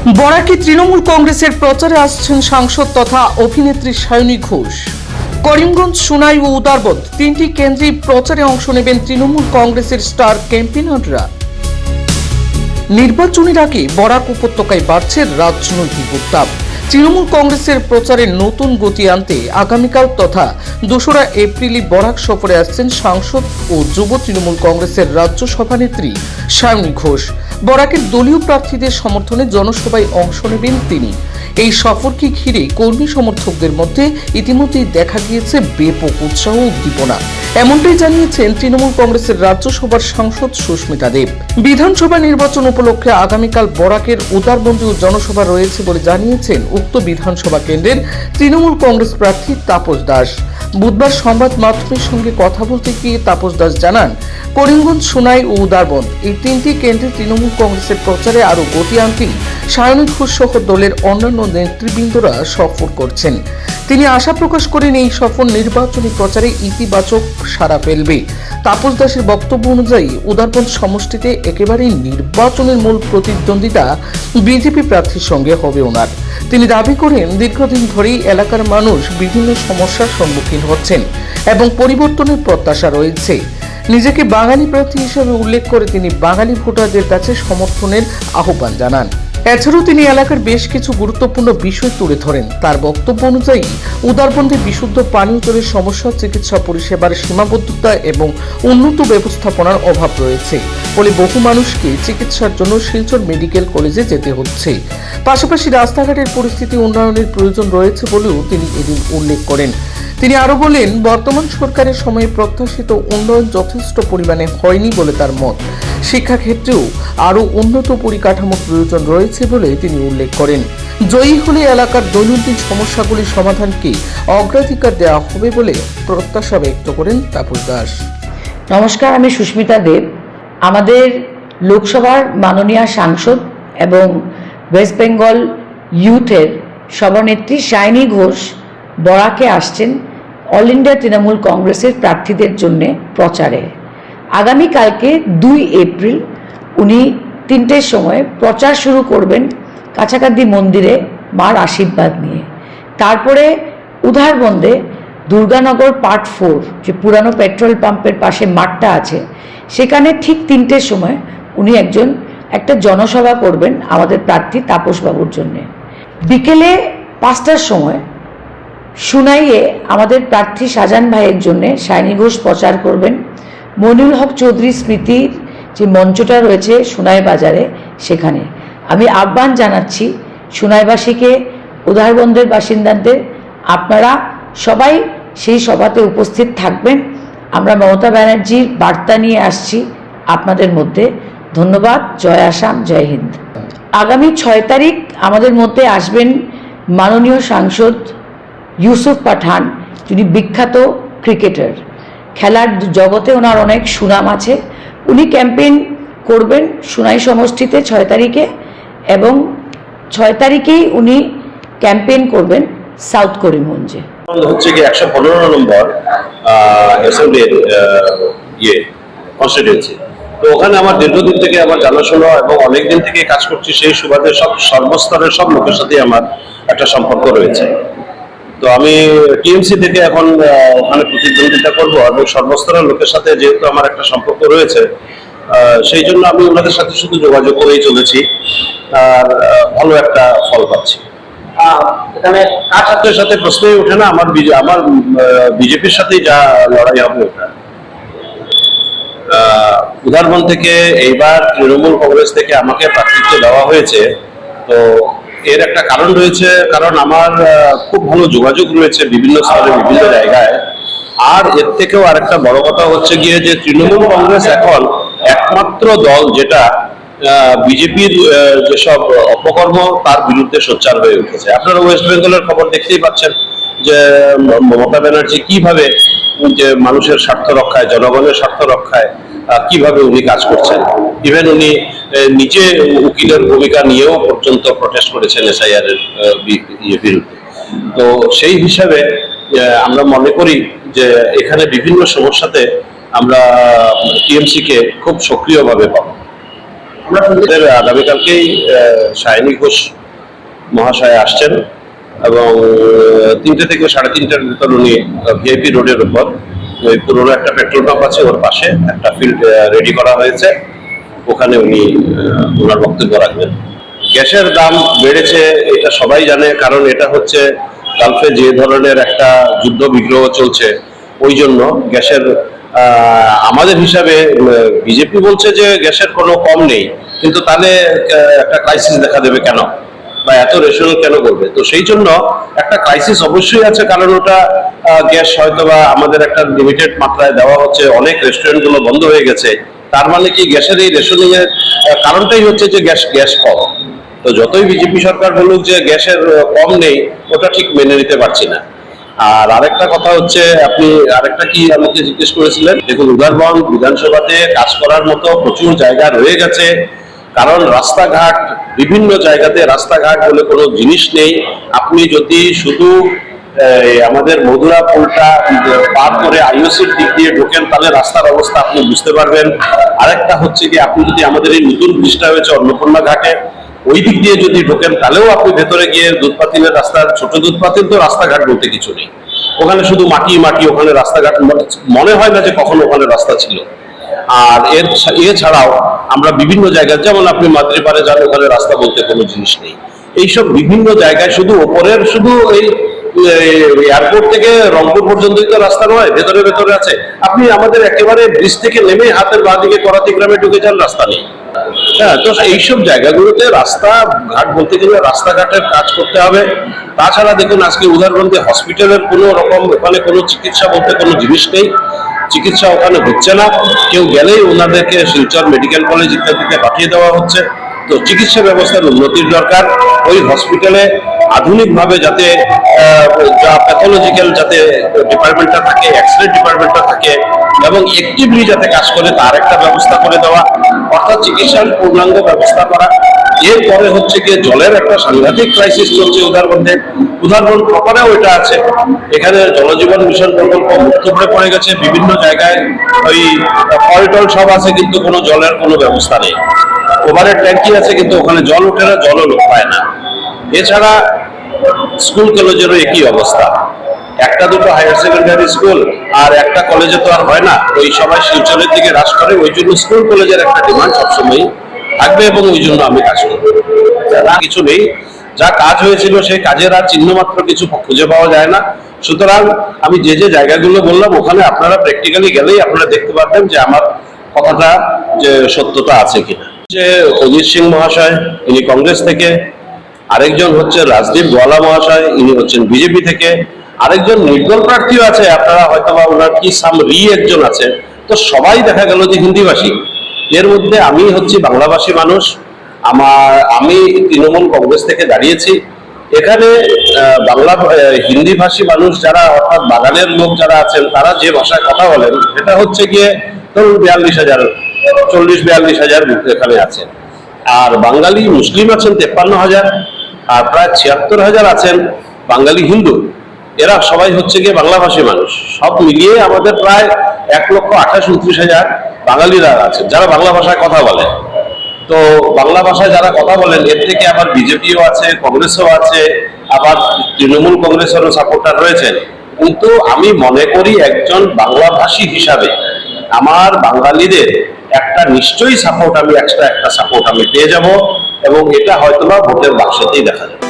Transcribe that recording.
বরাকে তৃণমূল কংগ্রেসের প্রচারে আসছেন সাংসদ তথা অভিনেত্রী সায়নী ঘোষ। করিমগঞ্জ, সুনাই ও উদারবন্দ তিনটি কেন্দ্রেই প্রচারে অংশ নেবেন তৃণমূল কংগ্রেসের স্টার ক্যাম্পেইনাররা। নির্বাচনের আগে বরাক উপত্যকায় বাড়ছে রাজনৈতিক উত্তাপ। তৃণমূল কংগ্রেসের প্রচারে নতুন গতি আনতে আগামীকাল তথা ২রা এপ্রিলই বরাক সফরে আসছেন সাংসদ ও যুব তৃণমূল কংগ্রেসের রাজ্য সভানেত্রী সায়নী ঘোষ। বরাকের দলীয় প্রার্থীদের সমর্থনে জনসভায় অংশ নেবেন তিনি। এই সফরকে ঘিরে কর্মী সমর্থকদের মধ্যে ইতিমধ্যেই দেখা গিয়েছে ব্যাপক উৎসাহ ও উদ্দীপনা। এমনটাই জানিয়েছেন তৃণমূল কংগ্রেসের রাজ্যসভার সাংসদ সুস্মিতা দেব। বিধানসভা নির্বাচন উপলক্ষে আগামীকাল বরাকের উদারবন্দেও জনসভা রয়েছে বলে জানিয়েছেন উক্ত বিধানসভা কেন্দ্রের তৃণমূল কংগ্রেস প্রার্থী তাপস দাস। বুধবার সংবাদ মাধ্যমের সঙ্গে কথা বলতে গিয়ে তাপস দাস জানান, করিমগঞ্জ, সুনাই ও উদারবন্দ এই তিনটি কেন্দ্রে তৃণমূল কংগ্রেসের প্রচারে আরও গতি আনতেই সায়নী ঘোষ সহ দলের অন্যান্য নেতৃবৃন্দরা সফর করছেন। তিনি আশা প্রকাশ করেন এই সফর নির্বাচনী প্রচারে ইতিবাচক সাড়া ফেলবে। তাপস দাসের বক্তব্য অনুযায়ী উদারবন্দ সমষ্টিতে একেবারেই নির্বাচনের মূল প্রতিদ্বন্দ্বিতা বিজেপি প্রার্থীর সঙ্গে হবে ওনার। তিনি দাবি করেন, দীর্ঘদিন ধরেই এলাকার মানুষ বিভিন্ন সমস্যার সম্মুখীন হচ্ছেন এবং পরিবর্তনের প্রত্যাশা রয়েছে। নিজেকে বাঙালি প্রার্থী হিসেবে উল্লেখ করে তিনি বাঙালি ভোটারদের কাছে সমর্থনের আহ্বান জানান। এছাড়াও তিনি এলাকার বেশ কিছু গুরুত্বপূর্ণ বিষয় তুলে ধরেন। তার বক্তব্য অনুযায়ী উদারবন্দে বিশুদ্ধ পানীয় জলের সমস্যা, চিকিৎসা পরিষেবার সীমাবদ্ধতা এবং উন্নত ব্যবস্থাপনার অভাব রয়েছে, ফলে বহু মানুষকে চিকিৎসার জন্য শিলচর মেডিকেল কলেজে যেতে হচ্ছে। পাশাপাশি রাস্তাঘাটের পরিস্থিতি উন্নয়নের প্রয়োজন রয়েছে বলেও তিনি এদিন উল্লেখ করেন। তিনি আরো বলেন, বর্তমান সরকারের সময়ে প্রত্যাশিত উন্নয়ন যথেষ্ট পরিমাণে হয়নি বলে তার মত। শিক্ষাক্ষেত্রেও আরো উন্নত পরিকাঠামোর প্রয়োজন রয়েছে বলে তিনি উল্লেখ করেন। জয়ী হলে এলাকার দৈনন্দিন সমস্যাগুলির সমাধানকে অগ্রাধিকার দেওয়া হবে বলে প্রত্যাশা ব্যক্ত করেন তাপস দাস। নমস্কার, আমি সুস্মিতা দেব। আমাদের লোকসভার মাননীয় সাংসদ এবং ওয়েস্ট বেঙ্গল ইউথের সভানেত্রী সায়নী ঘোষ বরাকে আসছেন অল ইন্ডিয়া তৃণমূল কংগ্রেসের প্রার্থীদের জন্য প্রচারে। আগামীকালকে ২ এপ্রিল উনি ৩টের সময় প্রচার শুরু করবেন কাছাকাছি মন্দিরে মার আশীর্বাদ নিয়ে। তারপরে উদারবন্দে দুর্গানগর পার্ট 4, যে পুরানো পেট্রোল পাম্পের পাশে মাঠটা আছে, সেখানে ঠিক ৩টের সময় উনি একটা জনসভা করবেন আমাদের প্রার্থী তাপসবাবুর জন্যে। বিকেলে 5টার সময় সুনাইয়ে আমাদের প্রার্থী শাহজাহান ভাইয়ের জন্য সায়নী ঘোষ প্রচার করবেন। মনিরুল হক চৌধুরী স্মৃতির যে মঞ্চটা রয়েছে সুনাই বাজারে, সেখানে আমি আহ্বান জানাচ্ছি সুনাইবাসীকে, উদারবন্দের বাসিন্দাদের, আপনারা সবাই সেই সভাতে উপস্থিত থাকবেন। আমরা মমতা ব্যানার্জির বার্তা নিয়ে আসছি আপনাদের মধ্যে। ধন্যবাদ। জয় আসাম, জয় হিন্দ। আগামী 6 তারিখ আমাদের মধ্যে আসবেন মাননীয় সাংসদ ইউসুফ পাঠান, যিনি বিখ্যাত ক্রিকেটার। খেলার জগতে ওনার অনেক সুনাম আছে। উনি ক্যাম্পেইন করবেন সুনাই সমষ্টিতে 6 তারিখে, এবং 6 তারিখেই উনি ক্যাম্পেইন করবেন সাউথ করিমগঞ্জে। হচ্ছে কি 115 নম্বর অ্যাসেম্বলির কনস্টিটিউয়েন্সি। তো ওখানে আমার দীর্ঘদিন থেকে আমার জানাশোনা এবং অনেকদিন থেকে কাজ করছি, সেই সুবাদে সর্বস্তরের সব লোকের সাথে আমার একটা সম্পর্ক রয়েছে। তো আমি টিএমসি থেকে এখন ওখানে প্রতিদ্বন্দ্বিতা করব এবং সর্বস্তরের লোকের সাথে যেহেতু আমার একটা সম্পর্ক রয়েছে, সেই জন্য আমি ওনাদের সাথে শুধু যোগাযোগ করেই চলেছি, আর ভালো একটা ফল পাচ্ছি। এখানে কার সাথে প্রশ্নই ওঠে না, আমার বিজেপির সাথেই যা লড়াই হবে ওটা। উদারবন্দ থেকে এইবার তৃণমূল কংগ্রেস থেকে আমাকে প্রার্থিত্ব দেওয়া হয়েছে। তো এর একটা কারণ রয়েছে, কারণ আমার খুব ভালো যোগাযোগ রয়েছে বিভিন্ন স্তরে, বিভিন্ন জায়গায়। আর এর থেকেও আরেকটা বড় কথা হচ্ছে গিয়ে যে তৃণমূল কংগ্রেস এখন একমাত্র দল যেটা বিজেপির যেসব অপকর্ম তার বিরুদ্ধে সোচ্চার হয়ে উঠেছে। আপনারা ওয়েস্ট বেঙ্গলের খবর দেখতেই পাচ্ছেন যে মমতা ব্যানার্জি কিভাবে যে মানুষের স্বার্থ রক্ষায়, জনগণের স্বার্থ রক্ষায় কিভাবে উনি কাজ করছেন। ইভেন উনি নিজে উকিলের ভূমিকা নিয়েও পর্যন্ত প্রটেস্ট করেছেন এসআইআর এর বিরুদ্ধে। তো সেই হিসাবে আমরা মনে করি যে এখানে বিভিন্ন সমস্যাতে আমরা টিএমসি কে খুব সক্রিয়ভাবে পাবো। আমাদের আগামীকালকেই সায়নী ঘোষ মহাশয় আসছেন এবং 3টে থেকে 3:30টার ভিতর উনি ভিআইপি রোডের উপর ওই পুরোনো একটা পেট্রোল পাম্প আছে, ওর পাশে একটা ফিল্ড রেডি করা হয়েছে, ওখানে উনি ওনার বক্তব্য রাখবেন। গ্যাসের দাম বেড়েছে এটা সবাই জানে, কারণ এটা হচ্ছে গালফে যে ধরনের একটা যুদ্ধ বিগ্রহ চলছে, ওই জন্য গ্যাসের আমাদের হিসাবে বিজেপি বলছে যে গ্যাসের কোনো কম নেই, কিন্তু তাহলে একটা ক্রাইসিস দেখা দেবে কেন, বা এত রেশন কেন করবে? তো সেই জন্য একটা ক্রাইসিস অবশ্যই আছে, কারণ ওটা গ্যাস হয়তো বা আমাদের একটা লিমিটেড মাত্রায় দেওয়া হচ্ছে, অনেক রেস্টুরেন্ট গুলো বন্ধ হয়ে গেছে, তার মানে কি গ্যাসের এই রেশনিং এর কারণটাই হচ্ছে যে গ্যাস কম। তো যতই বিজেপি সরকার বলুক যে গ্যাসের কম নেই, ওটা ঠিক মেনে নিতে পারছি না। আর আরেকটা কথা হচ্ছে, আপনি আরেকটা কি আমাকে জিজ্ঞেস করেছিলেন, দেখুন উদারবন বিধানসভাতে কাজ করার মতো প্রচুর জায়গা রয়ে গেছে, কারণ রাস্তাঘাট বিভিন্ন জায়গাতে রাস্তাঘাট বলে কোনো জিনিস নেই। আপনি যদি শুধু আমাদের মধুরা পুলটা পার করে আইওসির দিক দিয়ে ঢোকেন, তাহলে রাস্তার অবস্থা আপনি বুঝতে পারবেন। আরেকটা হচ্ছে কি, আপনি যদি আমাদের এই নতুন ব্রিজটা হয়েছে অন্নপূর্ণা ঘাটে, ওই দিক দিয়ে যদি ঢোকেন, তাহলেও আপনি ভেতরে গিয়ে দুধপাতিলের রাস্তার ছোট দুধপাতিল তো রাস্তাঘাট বলতে কিছু নেই, ওখানে শুধু মাটি মাটি, ওখানে রাস্তাঘাট মনে হয় না যে কখনো ওখানে রাস্তা ছিল। আর এছাড়াও আমরা বিভিন্ন জায়গায়, যেমন আপনি মাদ্রিপাড়ে যান, ওখানে রাস্তা বলতে কোনো জিনিস নেই। এইসব বিভিন্ন জায়গায় শুধু ওপরের শুধু এই এয়ারপোর্ট থেকে রংপুর পর্যন্তই তো রাস্তা নয়, ভেতরে ভেতরে আছে। আপনি আমাদের একেবারে ব্রিজ থেকে নেমে হাতের বাঁ দিকে করাতি গ্রামে ঢুকে যান, রাস্তা নেই। হ্যাঁ, তো এইসব জায়গাগুলোতে রাস্তা ঘাট বলতে গেলে রাস্তাঘাটের কাজ করতে হবে। তাছাড়া দেখুন, আজকে উদাহরণকে হসপিটালের কোনো রকম ওখানে কোনো চিকিৎসা বলতে কোনো জিনিস নেই, চিকিৎসা ওখানে হচ্ছে না, কেউ গেলেই ওনাদেরকে শিলচর মেডিকেল কলেজ ইত্যাদিতে পাঠিয়ে দেওয়া হচ্ছে। তো চিকিৎসা ব্যবস্থার উন্নতির দরকার। ওই হসপিটালে আধুনিকভাবে যাতে যা প্যাথোলজিক্যাল যাতে ডিপার্টমেন্টটা থাকে, এক্সরে ডিপার্টমেন্টটা থাকে এবং অ্যাক্টিভলি যাতে কাজ করে, তার একটা ব্যবস্থা করে দেওয়া, অর্থাৎ চিকিৎসার পূর্ণাঙ্গ ব্যবস্থা করা। এরপরে হচ্ছে গিয়ে জলের একটা সাংঘাতিক ক্রাইসিস চলছে উদাহরণ প্রপারেও এটা আছে, এখানে জলজীবন মিশন প্রকল্প মুক্ত পড়ে গেছে, বিভিন্ন জায়গায় ওই কলটল সব আছে, কিন্তু কোনো জলের কোনো ব্যবস্থা নেই। ওভারের ট্যাঙ্কি আছে, কিন্তু ওখানে জল ওঠে না, জলও লোক পায় না। এছাড়া স্কুল কলেজেরও একই অবস্থা, একটা দুটো হায়ার সেকেন্ডারি স্কুল আর একটা কলেজে তো আর হয় না, ওই সবাই শিলচরের দিকে হ্রাস করে। ওই জন্য স্কুল কলেজের একটা ডিমান্ড সবসময় থাকবে এবং ওই জন্য আমি কাজ করব। কিছু নেই, যা কাজ হয়েছিল সেই কাজের আর চিহ্ন মাত্র কিছু খুঁজে পাওয়া যায় না। সুতরাং আমি যে যে জায়গাগুলো বললাম, ওখানে আপনারা প্র্যাকটিক্যালি গেলেই আপনারা দেখতে পারবেন যে আমার কথাটা যে সত্যতা আছে কিনা। যে অজিত সিং মহাশয়, ইনি কংগ্রেস থেকে, আরেকজন হচ্ছে রাজদীপ গোয়ালা মহাশয়, ইনি হচ্ছেন বিজেপি থেকে, আরেকজন নির্দল প্রার্থীও আছে, আপনারা হয়তো বা ওনার কি একজন আছে। তো সবাই দেখা গেল যে হিন্দিভাষী। এর মধ্যে আমি হচ্ছি বাংলাভাষী মানুষ, আমি তৃণমূল কংগ্রেস থেকে দাঁড়িয়েছি। এখানে হিন্দিভাষী মানুষ যারা, অর্থাৎ বাগানের লোক যারা আছেন, তারা যে ভাষায় কথা বলেন, সেটা হচ্ছে গিয়ে ধরুন 40-42 হাজার এখানে আছেন। আর বাঙালি মুসলিম আছেন 53,000, আর প্রায় 76,000 আছেন বাঙালি হিন্দু। এরা সবাই হচ্ছে গিয়ে বাংলাভাষী মানুষ। সব মিলিয়ে আমাদের প্রায় 1,28,29,000 বাঙালিরা আছেন যারা বাংলা ভাষায় কথা বলে। তো বাংলা ভাষায় যারা কথা বলেন, এর থেকে আবার বিজেপিও আছে, কংগ্রেসও আছে, আবার তৃণমূল কংগ্রেসেরও সাপোর্টার রয়েছেন। কিন্তু আমি মনে করি একজন বাংলাভাষী হিসাবে আমার বাঙালিদের একটা নিশ্চয়ই সাপোর্ট, আমি এক্সট্রা একটা সাপোর্ট আমি পেয়ে যাব, এবং এটা হয়তোবা ভোটের বাক্সতেই দেখা যাবে।